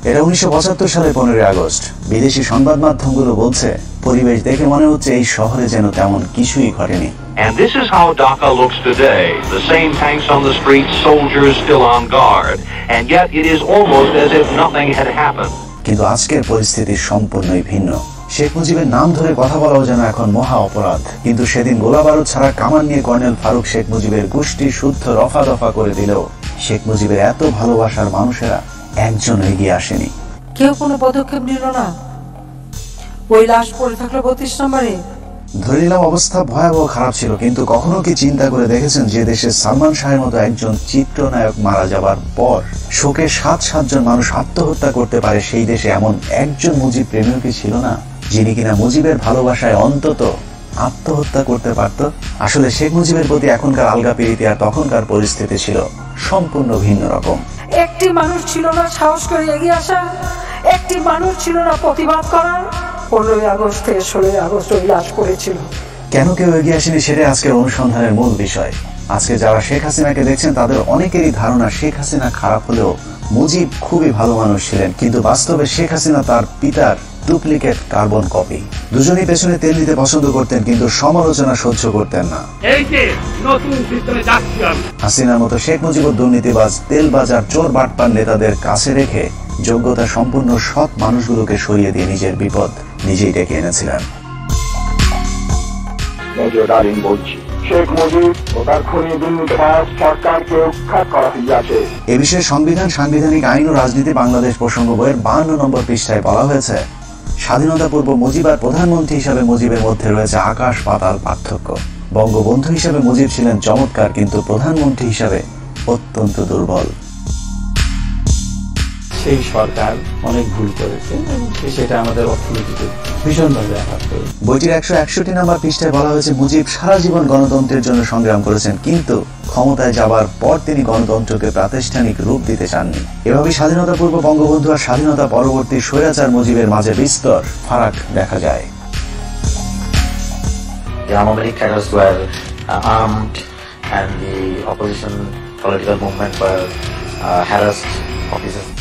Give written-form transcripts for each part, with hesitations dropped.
এটা 1975 সালের 15 আগস্ট। বিদেশি সংবাদ মাধ্যমগুলো বলছে পরিবেশ দেখে মনে হচ্ছে এই শহরে যেন তেমন কিছুই ঘটেনি। And this is how Dhaka looks today. The same tanks on the streets, soldiers still on guard, and yet it is almost as if nothing had happened. কিন্তু আজকের পরিস্থিতি সম্পূর্ণই ভিন্ন। শেখ মুজিবের নাম ধরে কথা বলাও যেন এখন মহা অপরাধ। কিন্তু সেদিন গোলাবারুদ ছাড়া কামান নিয়ে কর্নেল ফারুক শেখ মুজিবের গোষ্ঠী শুদ্ধ রফা দফা করে দিলেও শেখ মুজিবের এত ভালোবাসার মানুষেরা একজন এগিয়ে আসেনি। কেউ কোনো পদক্ষেপ নিল না। ওই লাশ পড়ে থাকলো 32 নম্বরে। ধরে নিলাম অবস্থা ভয়াবহ খারাপ ছিল, কিন্তু কখনো কি চিন্তা করে দেখেছেন যে দেশে সালমান শাহের মতো একজন চিত্রনায়ক মারা যাবার পর শোকে 7 জন মানুষ আত্মহত্যা করতে পারে, সেই দেশে এমন একজন মুজিব প্রেমীও কি ছিল না, যিনি কিনা মুজিবের ভালোবাসায় অন্তত আত্মহত্যা করতে পারত? আসলে শেখ মুজিবের প্রতি এখনকার আলগা প্রীতি আর তখনকার পরিস্থিতি ছিল সম্পূর্ণ ভিন্ন রকম। একটি মানুষ ছিল না সাহস করে এগিয়ে আসা, একটি মানুষ ছিল না প্রতিবাদ করার। 15 আগস্ট থেকে 16 আগস্ট ওই লাশ পড়েছিল। কেন কেউ এগিয়ে আসেনি সেটাই আজকের অনুসন্ধানের মূল বিষয়। আজকে যারা শেখ হাসিনাকে দেখছেন তাদের অনেকেরই ধারণা শেখ হাসিনা খারাপ হলেও মুজিব খুবই ভালো মানুষ ছিলেন, কিন্তু বাস্তবে শেখ হাসিনা তার পিতার ডুপ্লিকেট কার্বন কপি। দুজনেই পেছনে তেল দিতে পছন্দ করতেন, কিন্তু সমালোচনা সহ্য করতেন না। হাসিনার মতো শেখ মুজিবুর দুর্নীতিবাজ, তেলবাজ আর চোর বাটপার নেতাদের কাছে রেখে যোগ্যতা সম্পূর্ণ সৎ মানুষগুলোকে সরিয়ে দিয়ে নিজের বিপদ নিজেই ডেকে এনেছিলেন। এ বিষয়ে সংবিধান, সাংবিধানিক আইন ও রাজনীতি বাংলাদেশ প্রসঙ্গ বইয়ের 52 নম্বর পৃষ্ঠায় বলা হয়েছে, স্বাধীনতা পূর্ব মুজিব আর প্রধানমন্ত্রী হিসাবে মুজিবের মধ্যে রয়েছে আকাশ পাতাল পার্থক্য। বঙ্গবন্ধু হিসাবে মুজিব ছিলেন চমৎকার, কিন্তু প্রধানমন্ত্রী হিসাবে অত্যন্ত দুর্বল। সেই সরকার অনেক ভুল করেছে এবং সেটা আমাদের অর্থনীতিতে ভীষণভাবে আঘাত করে। বইটির 161 নম্বর পৃষ্ঠায় বলা হয়েছে, মুজিব সারা জীবন গণতন্ত্রের জন্য সংগ্রাম করেছেন, কিন্তু ক্ষমতায় যাবার পর তিনি গণতন্ত্রকে প্রাতিষ্ঠানিক রূপ দিতে চাননি। এভাবে স্বাধীনতা পূর্ব বঙ্গবন্ধু আর স্বাধীনতা পরবর্তী স্বৈরাচার মুজিবের মাঝে বিস্তর ফারাক দেখা যায়। The Awami League cadres were armed and the opposition political movement were harassed.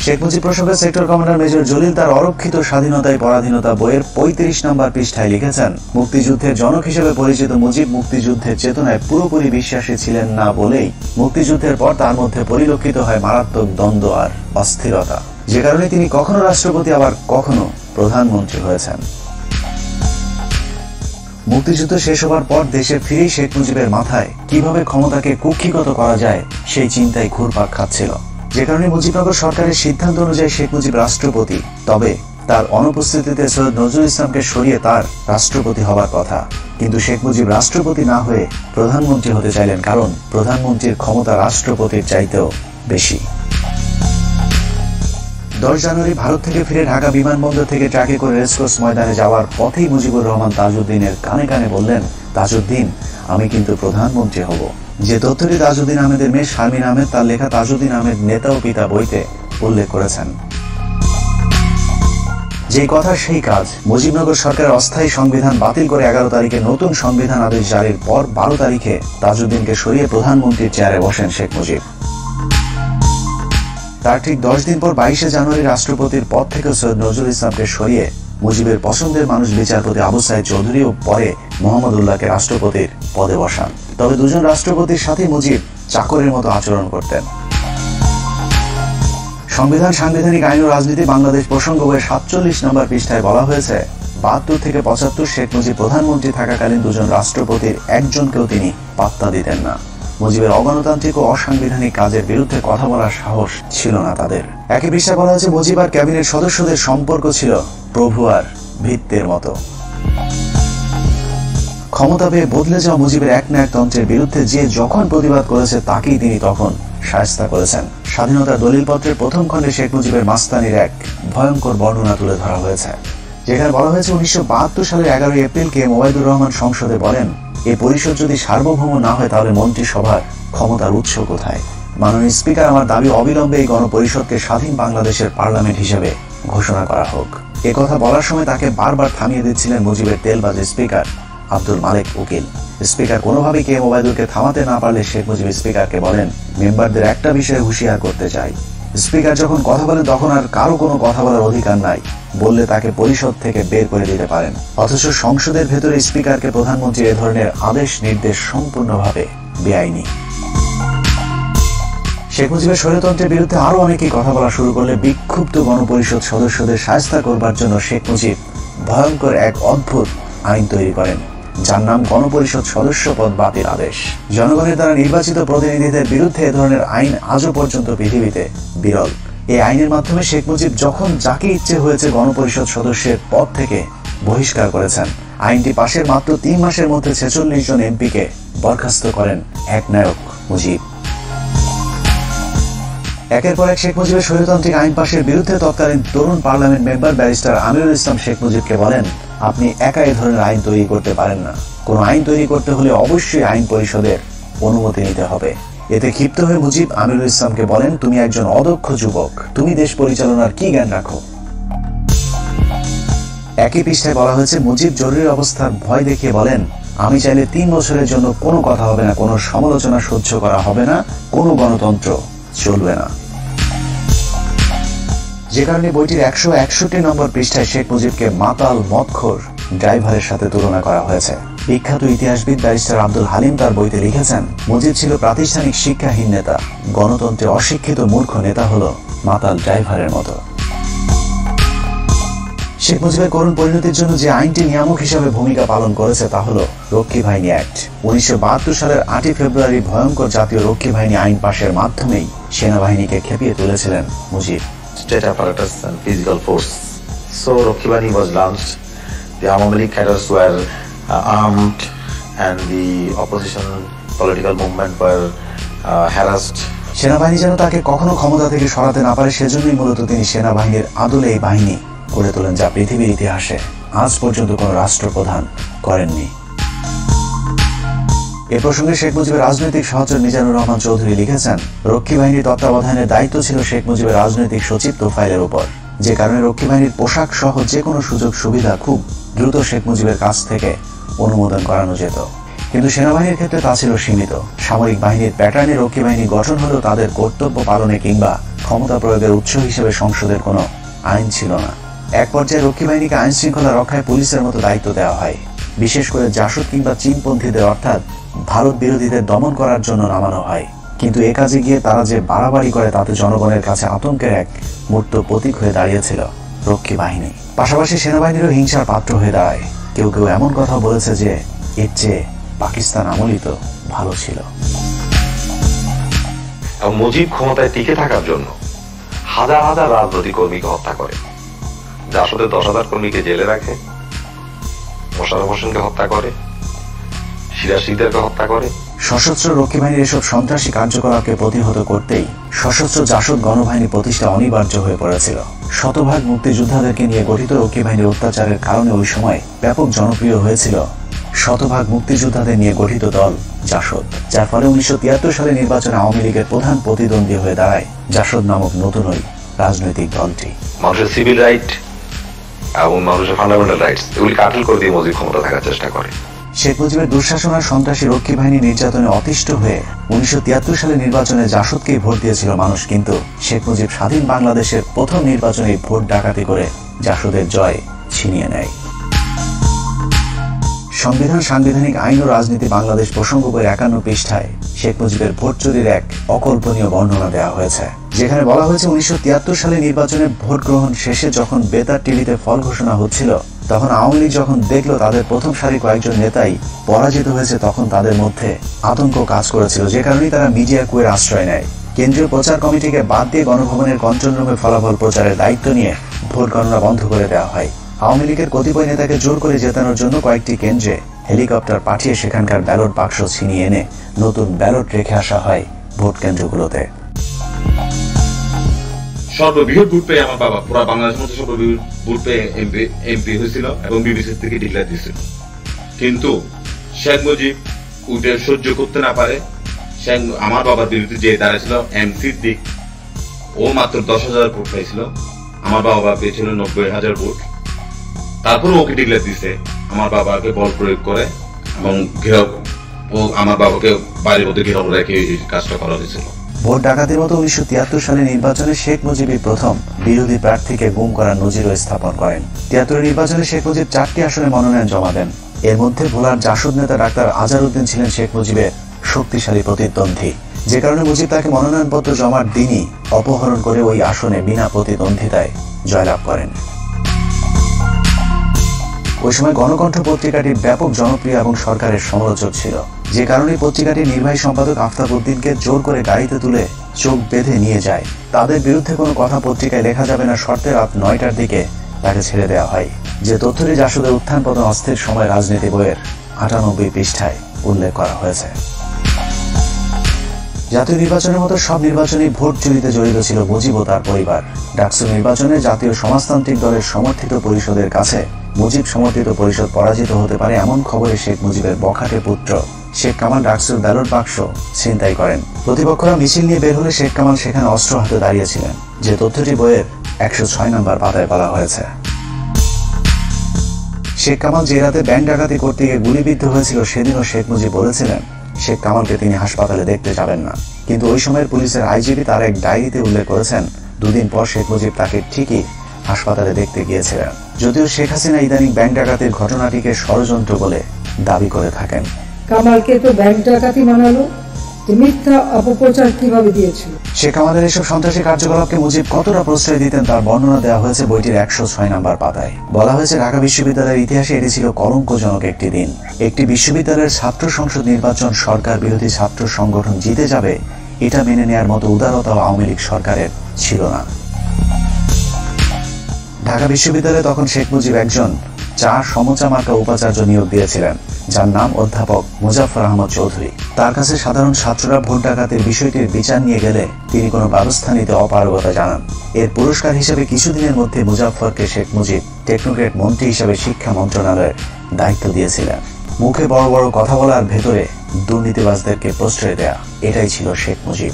Sheikh Mujib প্রসঙ্গে সেক্টর কমান্ডার মেজর জলিল তার অরক্ষিত স্বাধীনতায় পরাধীনতা বইয়ের 35 নম্বর পৃষ্ঠায় লিখেছেন, মুক্তিযুদ্ধের জনক হিসেবে পরিচিত মুজিব মুক্তিযুদ্ধের চেতনায় পুরোপুরি বিশ্বাসী ছিলেন না বলেই মুক্তিযুদ্ধের পর তার মধ্যে পরিলক্ষিত হয় মারাত্মক দ্বন্দ্ব আর অস্থিরতা, যে কারণে তিনি কখনো রাষ্ট্রপতি আবার কখনো প্রধানমন্ত্রী হয়েছেন। মুক্তিযুদ্ধ শেষ হবার পর দেশে ফিরেই শেখ মুজিবের মাথায় কিভাবে ক্ষমতাকে কুক্ষিগত করা যায় সেই চিন্তায় ঘুরপাক খাচ্ছিল, যে কারণে মুজিবনগর সরকারের সিদ্ধান্ত অনুযায়ী শেখ মুজিব রাষ্ট্রপতি। তবে তার অনুপস্থিতিতে সৈয়দ নজরুল ইসলামকে সরিয়ে তার রাষ্ট্রপতি হবার কথা, কিন্তু শেখ মুজিব রাষ্ট্রপতি না হয়ে প্রধানমন্ত্রী হতে চাইলেন, কারণ প্রধানমন্ত্রীর ক্ষমতা রাষ্ট্রপতির চাইতেও বেশি। 10 জানুয়ারি ভারত থেকে ফিরে ঢাকা বিমানবন্দর থেকে ট্রাকে করে রেসকোর্স ময়দানে যাওয়ার পথেই মুজিবুর রহমান তাজউদ্দিনের কানে কানে বললেন, তাজউদ্দিন, আমি কিন্তু প্রধানমন্ত্রী হব। যে তথ্যটি তাজউদ্দিন আহমেদের মেয়ে শারমিন আহমেদ তার লেখা তাজউদ্দিন আহমেদ নেতা ও পিতা বইতে উল্লেখ করেছেন। যেই কথা সেই কাজ। মুজিবনগর সরকারের অস্থায়ী সংবিধান বাতিল করে 11 তারিখে নতুন সংবিধান আদেশ জারির পর 12 তারিখে তাজউদ্দিনকে সরিয়ে প্রধানমন্ত্রীর চেয়ারে বসেন শেখ মুজিব। তার ঠিক 10 দিন পর 22 জানুয়ারি রাষ্ট্রপতির পদ থেকে সৈয়দ নজরুল ইসলামকে সরিয়ে মুজিবের পছন্দের মানুষ বিচারপতি আবু সাইদ চৌধুরী ও পরে মোহাম্মদ উল্লাহকে রাষ্ট্রপতির পদে বসান। তবে দুজন রাষ্ট্রপতির সাথে মুজিব চাকরের মতো আচরণ করতেন। সংবিধান, সাংবিধানিক আইন ও রাজনীতি বাংলাদেশ প্রসঙ্গ বইয়ের 47 নম্বর পৃষ্ঠায় বলা হয়েছে, 72 থেকে 75 শেখ মুজিব প্রধানমন্ত্রী থাকাকালীন দুজন রাষ্ট্রপতির একজনকেও তিনি পাত্তা দিতেন না। মুজিবের অগণতান্ত্রিক ও অসাংবিধানিক কাজের বিরুদ্ধে কথা বলার সাহস ছিল না তাদের। একই পৃষ্ঠায় বলা হয়েছে, মুজিব আর ক্যাবিনেট সদস্যদের সম্পর্ক ছিল প্রভু আর ভৃত্যের মতো। ক্ষমতা পেয়ে বদলে যাওয়া মুজিবের একনায়কতন্ত্রের বিরুদ্ধে যে যখন প্রতিবাদ করেছে তাকেই তিনি তখন শায়েস্তা করেছেন। স্বাধীনতার দলিলপত্রের প্রথম খণ্ডে শেখ মুজিবের মাস্তানির এক ভয়ঙ্কর বর্ণনা তুলে ধরা হয়েছে, যেখানে বলা হয়েছে 1972 সালের 11 এপ্রিল কে ওবায়দুর রহমান সংসদে বলেন, এই পরিষদ যদি সার্বভৌম না হয় তাহলে মন্ত্রিসভার ক্ষমতার উৎস কোথায়? মাননীয় স্পিকার, আমার দাবি অবিলম্বে এই গণপরিষদকে স্বাধীন বাংলাদেশের পার্লামেন্ট হিসেবে ঘোষণা করা হোক। একথা বলার সময় তাকে বারবার থামিয়ে দিচ্ছিলেন মুজিবের তেলবাজ স্পিকার আব্দুল মালেক উকিল। স্পিকার কোনোভাবেই কে ওবায়দুরকে থামাতে না পারলে শেখ মুজিব স্পিকারকে বলেন, মেম্বারদের একটা বিষয়ে হুঁশিয়ার করতে চাই, স্পিকার যখন কথা বলেন তখন আর কারো কোনো কথা বলার অধিকার নাই, বললে তাকে পরিষদ থেকে বের করে দিতে পারেন। অথচ সংসদের ভেতরে স্পিকারকে প্রধানমন্ত্রী এ ধরনের আদেশ নির্দেশ সম্পূর্ণভাবে বেআইনি। শেখ মুজিবের স্বৈরতন্ত্রের বিরুদ্ধে আরো অনেকেই কথা বলা শুরু করলে বিক্ষুব্ধ গণপরিষদ সদস্যদের শায়েস্তা করবার জন্য শেখ মুজিব ভয়ঙ্কর এক অদ্ভুত আইন তৈরি করেন, যার নাম গণপরিষদ সদস্য পদ বাতিল আদেশ। জনগণের দ্বারা নির্বাচিত প্রতিনিধিদের বিরুদ্ধে এ ধরনের আইন আজও পর্যন্ত পৃথিবীতে বিরল। এই আইনের মাধ্যমে শেখ মুজিব যখন যাকে ইচ্ছে হয়েছে গণপরিষদ সদস্যের পদ থেকে বহিষ্কার করেছেন। আইনটি পাশের মাত্র 3 মাসের মধ্যে 46 জন এমপিকে বরখাস্ত করেন একনায়ক মুজিব। একের পর এক শেখ মুজিবের স্বৈরতান্ত্রিক আইন পাশের বিরুদ্ধে তৎকালীন তরুণ parliament member barrister Amirul Islam Sheikh মুজিবকে বলেন, আপনি একা এ ধরনের আইন তৈরি করতে পারেন না। কোন আইন তৈরি করতে হলে অবশ্যই আইন পরিষদের অনুমতি নিতে হবে। এতে ক্ষিপ্ত হয়ে মুজিব আমিরুল ইসলামকে বলেন, তুমি একজন অদক্ষ যুবক, তুমি দেশ পরিচালনার কি জ্ঞান রাখো? একই পৃষ্ঠায় বলা হয়েছে, মুজিব জরুরি অবস্থার ভয় দেখিয়ে বলেন, আমি চাইলে 3 বছরের জন্য কোনো কথা হবে না, কোনো সমালোচনা সহ্য করা হবে না, কোনো গণতন্ত্র চলবে না। যে কারণে বইটির 161 নম্বর পৃষ্ঠায় শেখ মুজিবকে মাতাল মদখোর ড্রাইভারের সাথে তুলনা করা হয়েছে। বিখ্যাত ইতিহাসবিদ ব্যারিস্টার আব্দুল হালিম তার বইতে লিখেছেন, মুজিব ছিল প্রাতিষ্ঠানিক শিক্ষাহীন নেতা, গণতন্ত্রে অশিক্ষিত মূর্খ নেতা হলো মাতাল ড্রাইভারের মতো। শেখ মুজিবের করুণ পরিণতির জন্য যে আইনটি নিয়ামক হিসাবে ভূমিকা পালন করেছে তা হলো রক্ষী বাহিনী অ্যাক্ট। 1972 সালের 8 ফেব্রুয়ারি ভয়ঙ্কর জাতীয় রক্ষী বাহিনী আইন পাশের মাধ্যমেই সেনাবাহিনীকে খেপিয়ে তুলেছিলেন Mujib. State apparatus and physical force. So Rakhi Bahini was launched. The Awami League cadres were armed, and the opposition political movement were harassed. সেনাবাহিনী যেন তাকে কখনো ক্ষমতা থেকে সরাতে না পারে, সেজন্যই মূলত তিনি সেনাবাহিনীর আদলে এই বাহিনী গড়ে তোলেন, যা পৃথিবীর ইতিহাসে আজ পর্যন্ত কোন রাষ্ট্রপ্রধান করেননি। এ প্রসঙ্গে শেখ মুজিবের রাজনৈতিক সহচর মিজানুর রহমান চৌধুরী লিখেছেন, রক্ষী বাহিনীর তত্ত্বাবধানের দায়িত্ব ছিল শেখ মুজিবের রাজনৈতিক সচিব তোফায়েলের উপর, যে কারণে রক্ষী বাহিনীর পোশাক সহ যে কোনো সুযোগ সুবিধা খুব দ্রুত শেখ মুজিবের কাছ থেকে অনুমোদন করানো যেত। কিন্তু সেনাবাহিনীর ক্ষেত্রে তা ছিল সীমিত। সামরিক বাহিনীর প্যাটার্নে রক্ষী বাহিনী গঠন হলেও তাদের কর্তব্য পালনে কিংবা ক্ষমতা প্রয়োগের উৎস হিসেবে সংসদের কোনো আইন ছিল না। এক পর্যায়ে রক্ষী বাহিনীকে আইন শৃঙ্খলা রক্ষায় পুলিশের মতো দায়িত্ব দেওয়া হয়, বিশেষ করে জাসদ কিংবা চীনপন্থীদের অর্থাৎ ভারত বিরোধীদের দমন করার জন্য নামানো হয়। কিন্তু এ কাজে গিয়ে তারা যে বাড়াবাড়ি করে তাতে জনগণের কাছে আতঙ্কের এক মূর্ত প্রতীক হয়ে দাঁড়িয়েছিল রক্ষী বাহিনী। পাশাপাশি সেনাবাহিনীরও হিংসার পাত্র হয়ে দাঁড়ায়। কেউ কেউ এমন কথা বলেছে যে এর চেয়ে পাকিস্তান আমলই তো ভালো ছিল। মুজিব ক্ষমতায় টিকে থাকার জন্য হাজার হাজার রাজনৈতিক কর্মীকে হত্যা করে, জাসদের 10,000 কর্মীকে জেলে রাখে, মোশাররফ হোসেনকে হত্যা করে, সিরাজ শিকদারকে হত্যা করে। সশস্ত্র রক্ষী বাহিনীর এসব সন্ত্রাসী কার্যকলাপকে প্রতিহত করতেই সশস্ত্র জাসদ গণবাহিনী প্রতিষ্ঠা অনিবার্য হয়ে পড়েছিল। শতভাগ মুক্তিযোদ্ধাদেরকে নিয়ে গঠিত রক্ষী বাহিনীর অত্যাচারের কারণে ওই সময় ব্যাপক জনপ্রিয় হয়েছিল শতভাগ মুক্তিযোদ্ধাদের নিয়ে গঠিত দল জাসদ, যার ফলে 1973 সালে নির্বাচনে আওয়ামী লীগের প্রধান প্রতিদ্বন্দ্বী হয়ে দাঁড়ায় জাসদ নামক নতুন ওই রাজনৈতিক দলটি। মানুষের সিভিল রাইট এবং মানুষের ফান্ডামেন্টাল রাইটস এগুলি কাটল করে দিয়ে মুজিব ক্ষমতা থাকার চেষ্টা করে। শেখ মুজিবের দুঃশাসন আর সন্ত্রাসী রক্ষী বাহিনী নির্যাতনে অতিষ্ঠ হয়ে 1973 সালে নির্বাচনে জাসদকেই ভোট দিয়েছিল মানুষ। কিন্তু শেখ মুজিব স্বাধীন বাংলাদেশের প্রথম নির্বাচনে ভোট ডাকাতি করে জাসদের জয় ছিনিয়ে নেয়। সংবিধান, সাংবিধানিক আইন ও রাজনীতি বাংলাদেশ প্রসঙ্গ বইয়ের 51 পৃষ্ঠায় শেখ মুজিবের ভোট চুরির এক অকল্পনীয় বর্ণনা দেওয়া হয়েছে, যেখানে বলা হয়েছে 1973 সালে নির্বাচনে ভোট গ্রহণ শেষে যখন বেতার টিভিতে ফল ঘোষণা হচ্ছিল, তখন আওয়ামী লীগ যখন দেখলো তাদের প্রথম সারি কয়েকজন নেতাই পরাজিত হয়েছে, তখন তাদের মধ্যে আতঙ্ক কাজ করেছিল, যে কারণে তারা মিডিয়া কুয়ের আশ্রয় নেয়। কেন্দ্রীয় প্রচার কমিটিকে বাদ দিয়ে গণভবনের কন্ট্রোল রুমে ফলাফল প্রচারের দায়িত্ব নিয়ে ভোট গণনা বন্ধ করে দেওয়া হয়। আওয়ামী লীগের কতিপয় নেতাকে জোর করে জেতানোর জন্য কয়েকটি কেন্দ্রে হেলিকপ্টার পাঠিয়ে সেখানকার ব্যালট বাক্স ছিনিয়ে এনে নতুন ব্যালট রেখে আসা হয় ভোট কেন্দ্রগুলোতে। সর্ববৃহৎ ভোট পেয়ে আমার বাবা পুরো বাংলাদেশের মধ্যে সর্ববৃহৎ ভোট পেয়ে এমপি হয়েছিল এবং বিবিসি থেকে ডিক্লেয়ার দিয়েছিল। কিন্তু শেখ মুজিব ওইটা সহ্য করতে না পারে আমার বাবার বিরুদ্ধে যে দাঁড়াইছিল এম সিদ্দিক, ও মাত্র 10,000 ভোট পাইছিল, আমার বাবা পেয়েছিল 90,000 ভোট। তারপর ওকে ডিক্লেয়ার দিছে, আমার বাবাকে বল প্রয়োগ করে এবং আমার বাবাকে বাড়ির মধ্যে ঘেরাও রেখে এই কাজটা করা হয়েছিল। ভোট ডাকাতির মতো 1973 সালে নির্বাচনে শেখ মুজিবই প্রথম বিরোধী প্রার্থীকে গুম করার নজিরও স্থাপন করেন। 73 নির্বাচনে শেখ মুজিব 4টি আসনে মনোনয়ন জমা দেন। এর মধ্যে ভোলার জাসদ নেতা ডাক্তার আজহারউদ্দিন ছিলেন শেখ মুজিবের শক্তিশালী প্রতিদ্বন্দ্বী, যে কারণে মুজিব তাকে মনোনয়নপত্র জমার দিনই অপহরণ করে ওই আসনে বিনা প্রতিদ্বন্দ্বিতায় জয়লাভ করেন। ওই সময় গণকণ্ঠ পত্রিকাটি ব্যাপক জনপ্রিয় এবং সরকারের সমালোচক ছিল, যে কারণে পত্রিকাটির নির্বাহী সম্পাদক আফতাব উদ্দিনকে জোর করে গাড়িতে তুলে চোখ বেঁধে নিয়ে যায়। তাদের বিরুদ্ধে কোনো কথা পত্রিকায় লেখা যাবে না শর্তে রাত 9টার দিকে তাকে ছেড়ে দেওয়া হয়, যে তথ্যটি জাসদের উত্থান পতন অস্থির সময় রাজনীতি বইয়ের 98 পৃষ্ঠায় উল্লেখ করা হয়েছে। জাতীয় নির্বাচনের মতো সব নির্বাচনী ভোট চুরিতে জড়িত ছিল মুজিব ও তার পরিবার। ডাকসু নির্বাচনে জাতীয় সমাজতান্ত্রিক দলের সমর্থিত পরিষদের কাছে মুজিব সমর্থিত পরিষদ পরাজিত হতে পারে এমন খবরে শেখ মুজিবের বখাটে পুত্র শেখ কামাল ডাকসুর ব্যালট বাক্স ছিনতাই করেন। প্রতিপক্ষরা মিছিল নিয়ে বের হলে শেখ কামাল সেখানে অস্ত্র হাতে দাঁড়িয়েছিলেন, যে তথ্যটি বইয়ের 106 নম্বর পাতায় বলা হয়েছে। শেখ কামাল যে রাতে ব্যাংক ডাকাতি করতে গিয়ে গুলিবিদ্ধ হয়েছিল সেদিনও শেখ মুজিব বলেছিলেন শেখ কামালকে তিনি হাসপাতালে দেখতে যাবেন না, কিন্তু ওই সময়ের পুলিশের আইজিপি তার এক ডায়েরিতে উল্লেখ করেছেন 2 দিন পর শেখ মুজিব তাকে ঠিকই হাসপাতালে দেখতে গিয়েছিলেন। যদিও শেখ হাসিনা ইদানিং ব্যাংক ডাকাতির ঘটনাটিকে ষড়যন্ত্র বলে দাবি করে থাকেন। কামালকে তো ব্যাংক ডাকাতি বানালো, মিথ্যা অপপ্রচার কিভাবে দিয়েছিল। শেখ কামালের এসব সন্ত্রাসী কার্যকলাপকে মুজিব কতটা প্রশ্রয় দিতেন তার বর্ণনা দেওয়া হয়েছে বইটির 106 নম্বর পাতায়। বলা হয়েছে ঢাকা বিশ্ববিদ্যালয়ের ইতিহাসে এটি ছিল কলঙ্কজনক একটি দিন। একটি বিশ্ববিদ্যালয়ের ছাত্র সংসদ নির্বাচন সরকার বিরোধী ছাত্র সংগঠন জিতে যাবে, এটা মেনে নেয়ার মতো উদারতা আওয়ামী লীগ সরকারের ছিল না। ঢাকা বিশ্ববিদ্যালয়ে তখন শেখ মুজিব একজন সমচা মার্কা উপাচার্য নিয়োগ দিয়েছিলেন, যার নাম অধ্যাপক মুজাফফর আহমদ চৌধুরী। তার কাছে সাধারণ ছাত্ররা ভোট ডাকাতির বিষয়টির বিচার নিয়ে গেলে তিনি কোনো ব্যবস্থা নিতে অপারগতা জানান। এর পুরস্কার হিসেবে কিছুদিনের মধ্যে মুজাফফরকে শেখ মুজিব টেকনোক্রেট মন্ত্রী হিসেবে শিক্ষা মন্ত্রণালয়ের দায়িত্ব দিয়েছিলেন। মুখে বড় বড় কথা বলার ভেতরে দুর্নীতিবাজদেরকে প্রশ্রয় দেয়া, এটাই ছিল শেখ মুজিব।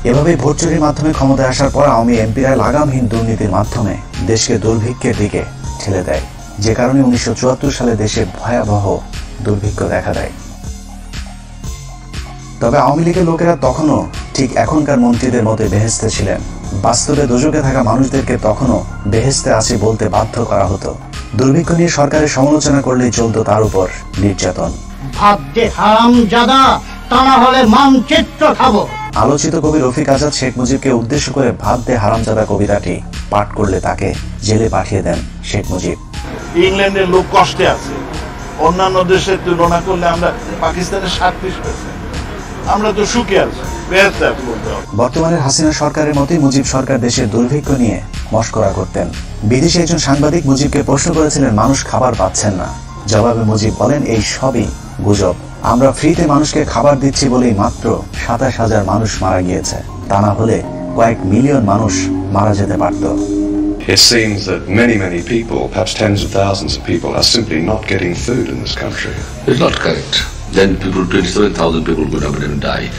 এভাবে ভোট চুরির মাধ্যমে ক্ষমতায় আসার পর আওয়ামী এমপিরা লাগামহীন দুর্নীতির মাধ্যমে দেশকে দুর্ভিক্ষের দিকে ঠেলে দেয়, যে কারণে 1974 সালে দেশে ভয়াবহ দুর্ভিক্ষ দেখা দেয়। তবে আওয়ামী লীগের লোকেরা তখনও ঠিক এখনকার মন্ত্রীদের মতো বেহেশতে ছিলেন। বাস্তবে দোজখে থাকা মানুষদেরকে তখনও বেহেশতে আছে বলতে বাধ্য করা হতো। দুর্ভিক্ষ নিয়ে সরকারের সমালোচনা করলেই চলত তার উপর নির্যাতন। আলোচিত কবি রফিক আজাদ শেখ মুজিবকে উদ্দেশ্য করে ভাত দে হারামজাদা কবিতাটি পাঠ করলে তাকে জেলে পাঠিয়ে দেন শেখ মুজিব। ইংল্যান্ডের লোক কষ্টে আছে, অন্যান্য দেশের তুলনা করলে আমরা পাকিস্তানের 37%, আমরা তো সুখে আছি। বর্তমানের হাসিনা সরকারের মতোই মুজিব সরকার দেশের দুর্ভিক্ষ নিয়ে মশকরা করতেন। বিদেশি একজন সাংবাদিক মুজিবকে প্রশ্ন করেছিলেন মানুষ খাবার পাচ্ছেন না। জবাবে মুজিব বলেন এই সবই গুজব, আমরা ফ্রিতে মানুষকে খাবার দিচ্ছি বলেই মাত্র 27,000 মানুষ মারা গিয়েছে, তা না হলে কয়েক মিলিয়ন মানুষ মারা যেতে পারত। It seems that many people, perhaps tens of thousands of people, are simply not getting food in this country. It's not correct. Then 27,000 people would have even died.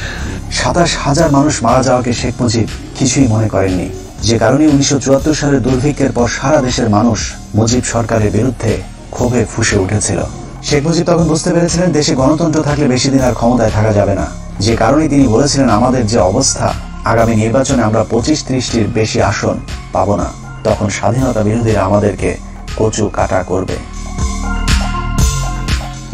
27,000 মানুষ মারা যাওয়াকে শেখ মুজিব কিছুই মনে করেননি, যে কারণে 1974 সালের দুর্ভিক্ষের পর সারা দেশের মানুষ মুজিব সরকারের বিরুদ্ধে ক্ষোভে ফুঁসে উঠেছিল। শেখ মুজিব তখন বুঝতে পেরেছিলেন দেশে গণতন্ত্র থাকলে বেশি দিন আর ক্ষমতায় থাকা যাবে না, যে কারণে তিনি বলেছিলেন আমাদের যে অবস্থা, আগামী নির্বাচনে আমরা 25-30টির বেশি আসন পাবো না, তখন স্বাধীনতা বিরোধীরা আমাদেরকে কচু কাটা করবে।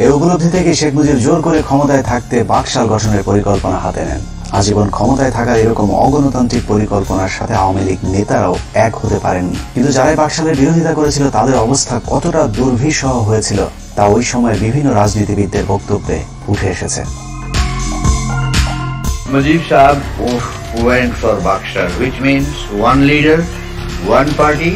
এই উপলব্ধি থেকে শেখ মুজিব জোর করে ক্ষমতায় থাকতে বাকশাল গঠনের পরিকল্পনা হাতে নেন। আজীবন ক্ষমতায় থাকার এরকম অগণতান্ত্রিক পরিকল্পনার সাথে আওয়ামী লীগ নেতারাও এক হতে পারেননি, কিন্তু যারাই বাকশালের বিরোধিতা করেছিল তাদের অবস্থা কতটা দুর্বিষহ হয়েছিল তা ওই সময়ের বিভিন্ন রাজনীতিবিদদের বক্তব্যে উঠে এসেছে। Mujib Sahab went for Bakshar, which means one leader, one party,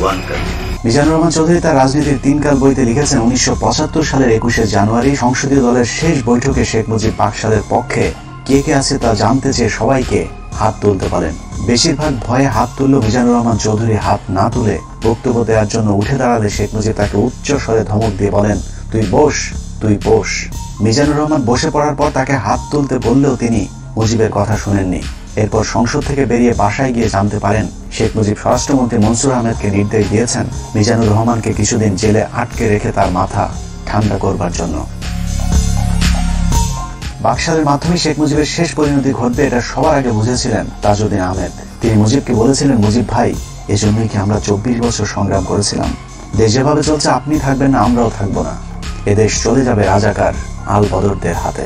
one country. Mizanur Rahman Chowdhury তার রাজনীতির 3 কাল বইতে লিখেছেন 1975 সালের 21শে জানুয়ারি সংসদীয় দলের শেষ বৈঠকে শেখ মুজিব বাকশালের পক্ষে কে কে আছে তা জানতে চেয়ে সবাইকে হাত তুলতে বলেন। বেশিরভাগ ভয়ে হাত তুললেও মিজানুর রহমান চৌধুরী হাত না তুলে বক্তব্য দেওয়ার জন্য উঠে দাঁড়ালে শেখ মুজিব তাকে উচ্চ স্বরে ধমক দিয়ে বলেন তুই বস, তুই বস। মিজানুর রহমান বসে পড়ার পর তাকে হাত তুলতে বললেও তিনি মুজিবের কথা শুনেননি। এরপর সংসদ থেকে বেরিয়ে বাসায় গিয়ে জানতে পারেন শেখ মুজিব স্বরাষ্ট্রমন্ত্রী মনসুর আহমেদকে নির্দেশ দিয়েছেন মিজানুর রহমানকে কিছুদিন জেলে আটকে রেখে তার মাথা ঠান্ডা করবার জন্য। বাকশালের মাধ্যমে শেখ মুজিবের শেষ পরিণতি ঘটবে এটা সবার আগে বুঝেছিলেন তাজউদ্দিন আহমেদ। তিনি মুজিবকে বলেছিলেন, মুজিব ভাই, এজন্যই কি আমরা 24 বছর সংগ্রাম করেছিলাম। দেশ যেভাবে চলছে আপনি থাকবেন না, আমরাও থাকবো না। এদেশ চলে যাবে রাজাকার আল বদরদের হাতে।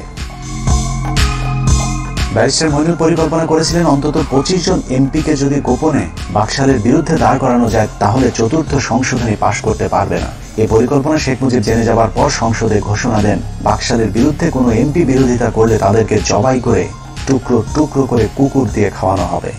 ব্যারিস্টার মইনুল পরিকল্পনা করেছিলেন অন্তত 25 জন এমপিকে যদি গোপনে বাকশালের বিরুদ্ধে দাঁড় করানো যায় তাহলে চতুর্থ সংশোধনী পাশ করতে পারবে না। এই পরিকল্পনা শেখ মুজিব জেনে যাবার পর সংসদে ঘোষণা দেন, বাকশালের বিরুদ্ধে কোনো এমপি বিরোধিতা করলে তাদেরকে জবাই করে টুকরো টুকরো করে কুকুর দিয়ে খাওয়ানো হবে।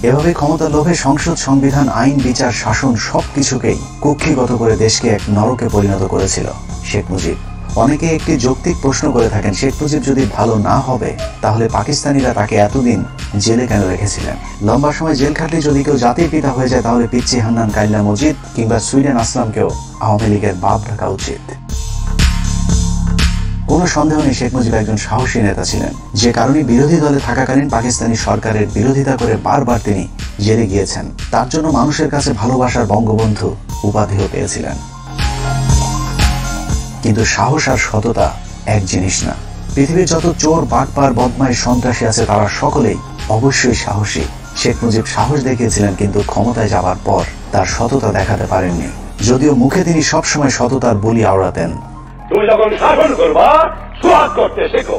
এভাবে ক্ষমতার লোভে সংসদ, সংবিধান, আইন, বিচার, শাসন সবকিছুকেই কুক্ষিগত করে দেশকে এক নরকে পরিণত করেছিল শেখ মুজিব। অনেকে একটি যৌক্তিক প্রশ্ন করে থাকেন, শেখ মুজিব যদি ভালো না হবে তাহলে পাকিস্তানিরা তাকে এতদিন জেলে কেন রেখেছিলেন? লম্বা সময় জেল খাটলে যদি কেউ জাতির পিতা হয়ে যায় তাহলে পিচ্চি হান্নান কাইল্লা মজিদ কিংবা সুইডেন আসলামকেও আওয়ামী লীগের বাপ ডাকা উচিত। কোনো সন্দেহ নেই শেখ মুজিব একজন সাহসী নেতা ছিলেন, যে কারণে বিরোধী দলে থাকাকালীন পাকিস্তানি সরকারের বিরোধিতা করে বারবার তিনি জেলে গিয়েছেন। তার জন্য মানুষের কাছে ভালোবাসার বঙ্গবন্ধু উপাধিও পেয়েছিলেন। কিন্তু সাহস আর সততা এক জিনিস না। পৃথিবীর যত চোর, বাটপার, বদমাইশ, সন্ত্রাসী আছে তারা সকলেই অবশ্যই সাহসী। শেখ মুজিব সাহস দেখিয়েছিলেন, কিন্তু ক্ষমতায় যাবার পর তার সততা দেখাতে পারেননি। যদিও মুখে তিনি সবসময় সততার বলি আওড়াতেন। তুমি যখন শাসন করবা, সোয়াদ করতে শেখো,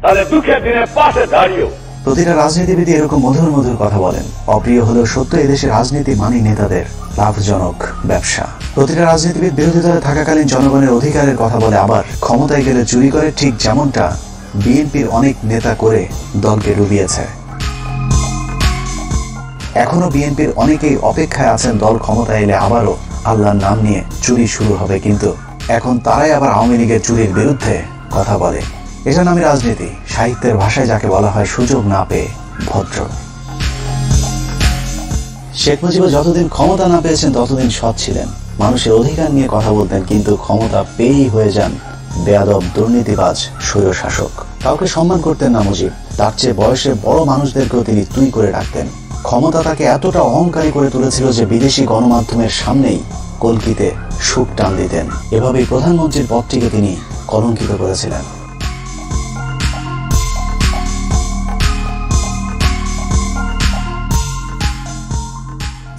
তাহলে দুঃখের দিনে পাশে দাঁড়িয়েও। প্রতিটা রাজনীতিবিদ এরকম মধুর মধুর কথা বলেন। অপ্রিয় হলেও সত্য, এদেশের রাজনীতি মানেই নেতাদের লাভজনক ব্যবসা। প্রতিটা রাজনীতিবিদ বিরোধী দলে থাকাকালীন জনগণের অধিকারের কথা বলে, আবার ক্ষমতায় গেলে চুরি করে, ঠিক যেমনটা বিএনপির অনেক নেতা করে দলকে ডুবিয়েছে। এখনো বিএনপির অনেকেই অপেক্ষায় আছেন দল ক্ষমতায় এলে আবারও আল্লাহর নাম নিয়ে চুরি শুরু হবে, কিন্তু এখন তারাই আবার আওয়ামী লীগের চুরির বিরুদ্ধে কথা বলে। এটা নামে রাজনীতি, সাহিত্যের ভাষায় যাকে বলা হয় সুযোগ না পেয়ে ভদ্র। শেখ মুজিব যতদিন ক্ষমতা না পেয়েছেন ততদিন সৎ ছিলেন, মানুষের অধিকার নিয়ে কথা বলতেন, কিন্তু ক্ষমতা পেয়েই হয়ে যান বেয়াদব, দুর্নীতিবাজ, স্বৈরশাসক। কাউকে সম্মান করতেন না মুজিব, তার চেয়ে বয়সে বড় মানুষদেরকেও তিনি তুই করে ডাকতেন। ক্ষমতা তাকে এতটা অহংকারী করে তুলেছিল যে বিদেশি গণমাধ্যমের সামনেই কলকিতে সুখ টান দিতেন। এভাবেই প্রধানমন্ত্রীর পদটিকে তিনি কলঙ্কিত করেছিলেন।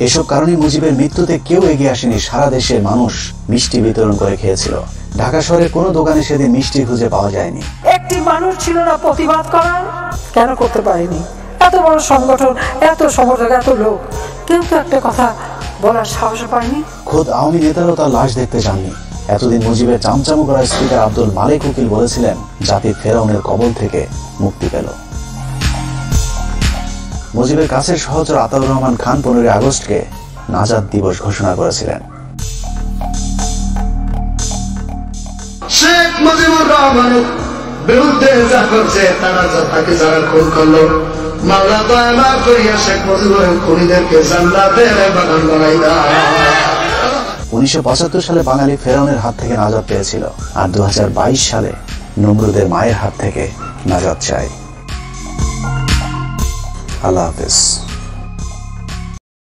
এসব কারণে মুজিবের মৃত্যুতে কেউ এগিয়ে আসেনি। সারা দেশের মানুষ মিষ্টি বিতরণ করে খেয়েছিল। ঢাকা শহরের কোনো দোকানে সেদিন মিষ্টি খুঁজে পাওয়া যায়নি। একটি মানুষ ছিল না প্রতিবাদ করার? কেন করতে পারেনি? এত বড় সংগঠন, এত সমর্থক, এত লোক, কেউ তো একটা কথা বলার সাহস পায়নি। খোদ আওয়ামী নেতারাও তার লাশ দেখতে যাননি। এতদিন মুজিবের চামচামু করা স্পিকার আব্দুল মালেক উকিল বলেছিলেন, জাতি ফেরাউনের কবল থেকে মুক্তি পেল। মুজিবের কাছের সহচর আতাউর রহমান খান 15 আগস্টকে নাজাত দিবস ঘোষণা করেছিলেন। শেখ মুজিবুর রহমানের বিরুদ্ধে যা করছে তারা তাকে যারা খুন করলো, মাওলা দয়া করিয়া শেখ মুজিবুর খুনিদেরকে জান্নাতের বাগান বানাই দাও। 1975 সালে বাঙালি ফেরাউনের হাত থেকে নাজাত পেয়েছিল, আর 2022 সালে নমরুদের মায়ের হাত থেকে নাজাত চাই। আল্লাহ হাফেজ।